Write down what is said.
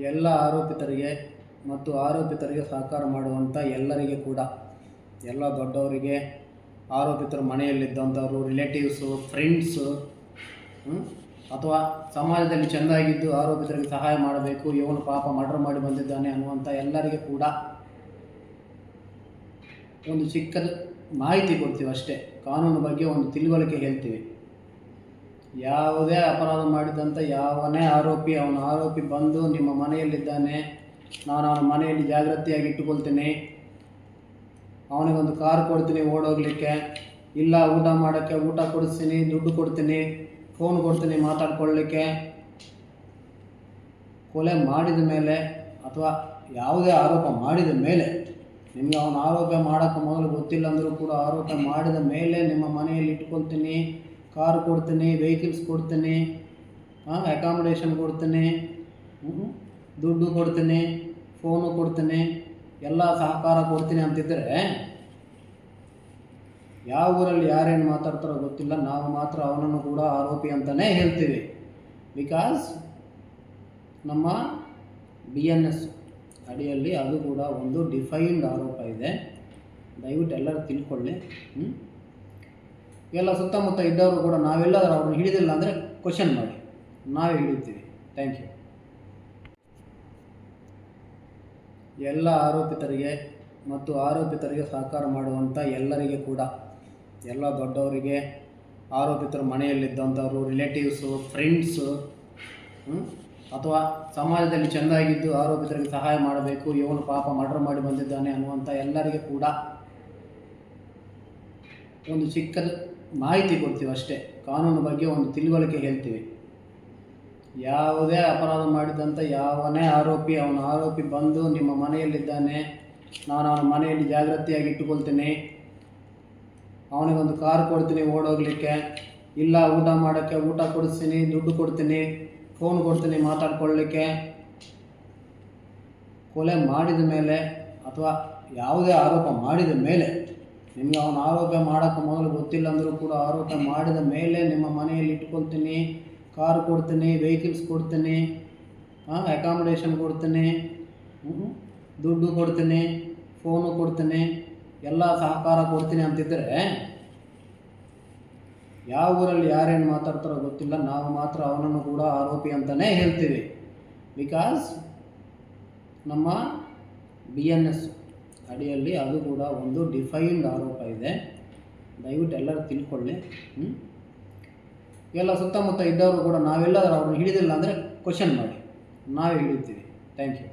ಎಲ್ಲ ಆರೋಪಿತರಿಗೆ ಮತ್ತು ಆರೋಪಿತರಿಗೆ ಸಹಕಾರ ಮಾಡುವಂಥ ಎಲ್ಲರಿಗೆ ಕೂಡ, ಎಲ್ಲ ದೊಡ್ಡವರಿಗೆ, ಆರೋಪಿತರ ಮನೆಯಲ್ಲಿದ್ದಂಥವರು, ರಿಲೇಟಿವ್ಸು, ಫ್ರೆಂಡ್ಸು, ಅಥವಾ ಸಮಾಜದಲ್ಲಿ ಚೆಂದಾಗಿದ್ದು ಆರೋಪಿತರಿಗೆ ಸಹಾಯ ಮಾಡಬೇಕು, ಇವನು ಪಾಪ ಮರ್ಡರ್ ಮಾಡಿ ಬಂದಿದ್ದಾನೆ ಅನ್ನುವಂಥ ಎಲ್ಲರಿಗೆ ಕೂಡ ಒಂದು ಚಿಕ್ಕ ಮಾಹಿತಿ ಕೊಡ್ತೀವಿ ಅಷ್ಟೇ. ಕಾನೂನು ಬಗ್ಗೆ ಒಂದು ತಿಳುವಳಿಕೆ ಹೇಳ್ತೀವಿ. ಯಾವುದೇ ಅಪರಾಧ ಮಾಡಿದಂಥ ಯಾವನೇ ಅವನ ಆರೋಪಿ ಬಂದು ನಿಮ್ಮ ಮನೆಯಲ್ಲಿದ್ದಾನೆ, ನಾನು ಅವನ ಮನೆಯಲ್ಲಿ ಜಾಗ್ರತೆಯಾಗಿ ಇಟ್ಟುಕೊಳ್ತೀನಿ, ಅವನಿಗೊಂದು ಕಾರ್ ಕೊಡ್ತೀನಿ ಓಡೋಗ್ಲಿಕ್ಕೆ, ಇಲ್ಲ ಊಟ ಮಾಡೋಕ್ಕೆ ಊಟ ಕೊಡಿಸ್ತೀನಿ, ದುಡ್ಡು ಕೊಡ್ತೀನಿ, ಫೋನ್ ಕೊಡ್ತೀನಿ ಮಾತಾಡ್ಕೊಳ್ಳಿಕ್ಕೆ, ಕೊಲೆ ಮಾಡಿದ ಮೇಲೆ ಅಥವಾ ಯಾವುದೇ ಆರೋಪ ಮಾಡಿದ ಮೇಲೆ, ನಿಮಗೆ ಅವನ ಆರೋಪ ಮಾಡೋಕ್ಕೆ ಮೊದಲು ಗೊತ್ತಿಲ್ಲ ಅಂದರೂ ಕೂಡ ಆರೋಪ ಮಾಡಿದ ಮೇಲೆ ನಿಮ್ಮ ಮನೆಯಲ್ಲಿ ಇಟ್ಕೊಳ್ತೀನಿ, ಕಾರು ಕೊಡ್ತೀನಿ, ವೆಹಿಕಲ್ಸ್ ಕೊಡ್ತೀನಿ, ಅಕಾಮಿಡೇಷನ್ ಕೊಡ್ತೀನಿ, ದುಡ್ಡು ಕೊಡ್ತೀನಿ, ಫೋನು ಕೊಡ್ತೀನಿ, ಎಲ್ಲ ಸಹಕಾರ ಕೊಡ್ತೀನಿ ಅಂತಿದ್ದರೆ ಯಾವ ಊರಲ್ಲಿ ಯಾರೇನು ಮಾತಾಡ್ತಾರೋ ಗೊತ್ತಿಲ್ಲ, ನಾವು ಮಾತ್ರ ಅವನನ್ನು ಕೂಡ ಆರೋಪಿ ಅಂತಲೇ ಹೇಳ್ತೀವಿ. ಬಿಕಾಸ್ ನಮ್ಮ BNS ಅಡಿಯಲ್ಲಿ ಅದು ಕೂಡ ಒಂದು ಡಿಫೈನ್ಡ್ ಆರೋಪ ಇದೆ. ದಯವಿಟ್ಟು ಎಲ್ಲರೂ ತಿಳ್ಕೊಳ್ಳಿ. ಎಲ್ಲ ಸುತ್ತಮುತ್ತ ಇದ್ದವರು ಕೂಡ ನಾವೆಲ್ಲರೂ ಅವ್ರನ್ನ ಹಿಡಿದಿಲ್ಲ ಅಂದರೆ ಕ್ವಶನ್ ಮಾಡಿ, ನಾವೇ ಹಿಡಿತೀವಿ. Thank you. ಎಲ್ಲ ಆರೋಪಿತರಿಗೆ ಮತ್ತು ಆರೋಪಿತರಿಗೆ ಸಹಕಾರ ಮಾಡುವಂಥ ಎಲ್ಲರಿಗೆ ಕೂಡ, ಎಲ್ಲ ದೊಡ್ಡವರಿಗೆ, ಆರೋಪಿತರ ಮನೆಯಲ್ಲಿದ್ದಂಥವರು, ರಿಲೇಟಿವ್ಸು, ಫ್ರೆಂಡ್ಸು, ಅಥವಾ ಸಮಾಜದಲ್ಲಿ ಚೆಂದಾಗಿದ್ದು ಆರೋಪಿತರಿಗೆ ಸಹಾಯ ಮಾಡಬೇಕು, ಇವನು ಪಾಪ ಮರ್ಡರ್ ಮಾಡಿ ಬಂದಿದ್ದಾನೆ ಅನ್ನುವಂಥ ಎಲ್ಲರಿಗೆ ಕೂಡ ಒಂದು ಚಿಕ್ಕ ಮಾಹಿತಿ ಕೊಡ್ತೀವಿ ಅಷ್ಟೇ. ಕಾನೂನು ಬಗ್ಗೆ ಒಂದು ತಿಳುವಳಿಕೆ ಹೇಳ್ತೀವಿ. ಯಾವುದೇ ಅಪರಾಧ ಮಾಡಿದಂಥ ಯಾವನೇ ಅವನ ಆರೋಪಿ ಬಂದು ನಿಮ್ಮ ಮನೆಯಲ್ಲಿದ್ದಾನೆ, ನಾನು ಅವನ ಮನೆಯಲ್ಲಿ ಜಾಗ್ರತೆಯಾಗಿ ಇಟ್ಟುಕೊಳ್ತೀನಿ, ಅವನಿಗೊಂದು ಕಾರ್ ಕೊಡ್ತೀನಿ ಓಡೋಗ್ಲಿಕ್ಕೆ, ಇಲ್ಲ ಊಟ ಮಾಡೋಕ್ಕೆ ಊಟ ಕೊಡಿಸ್ತೀನಿ, ದುಡ್ಡು ಕೊಡ್ತೀನಿ, ಫೋನ್ ಕೊಡ್ತೀನಿ ಮಾತಾಡ್ಕೊಳ್ಳಿಕ್ಕೆ, ಕೊಲೆ ಮಾಡಿದ ಮೇಲೆ ಅಥವಾ ಯಾವುದೇ ಆರೋಪ ಮಾಡಿದ ಮೇಲೆ, ನಿಮಗೆ ಅವನ ಆರೋಪ ಮಾಡೋಕ್ಕೆ ಮೊದಲು ಗೊತ್ತಿಲ್ಲ ಅಂದರೂ ಕೂಡ ಆರೋಪ ಮಾಡಿದ ಮೇಲೆ ನಿಮ್ಮ ಮನೆಯಲ್ಲಿ ಇಟ್ಕೊಳ್ತೀನಿ, ಕಾರು ಕೊಡ್ತೀನಿ, ವೆಹಿಕಲ್ಸ್ ಕೊಡ್ತೀನಿ, ಅಕಾಮಿಡೇಷನ್ ಕೊಡ್ತೀನಿ, ದುಡ್ಡು ಕೊಡ್ತೀನಿ, ಫೋನು ಕೊಡ್ತೀನಿ, ಎಲ್ಲ ಸಹಕಾರ ಕೊಡ್ತೀನಿ ಅಂತಿದ್ದರೆ ಯಾವ ಊರಲ್ಲಿ ಯಾರೇನು ಮಾತಾಡ್ತಾರೋ ಗೊತ್ತಿಲ್ಲ, ನಾವು ಮಾತ್ರ ಅವನನ್ನು ಕೂಡ ಆರೋಪಿ ಅಂತಲೇ ಹೇಳ್ತೀವಿ. ಬಿಕಾಸ್ ನಮ್ಮ BNS ಅಡಿಯಲ್ಲಿ ಅದು ಕೂಡ ಒಂದು ಡಿಫೈನ್ಡ್ ಆರೋಪ ಇದೆ. ದಯವಿಟ್ಟು ಎಲ್ಲರೂ ತಿಳ್ಕೊಳ್ಳಿ. ಎಲ್ಲ ಸುತ್ತಮುತ್ತ ಇದ್ದವರು ಕೂಡ ನಾವೆಲ್ಲರೂ ಅವ್ರನ್ನ ಹಿಡಿದಿಲ್ಲ ಅಂದರೆ ಕ್ವಶನ್ ಮಾಡಿ, ನಾವೇ ಹಿಡಿತೀವಿ. Thank you.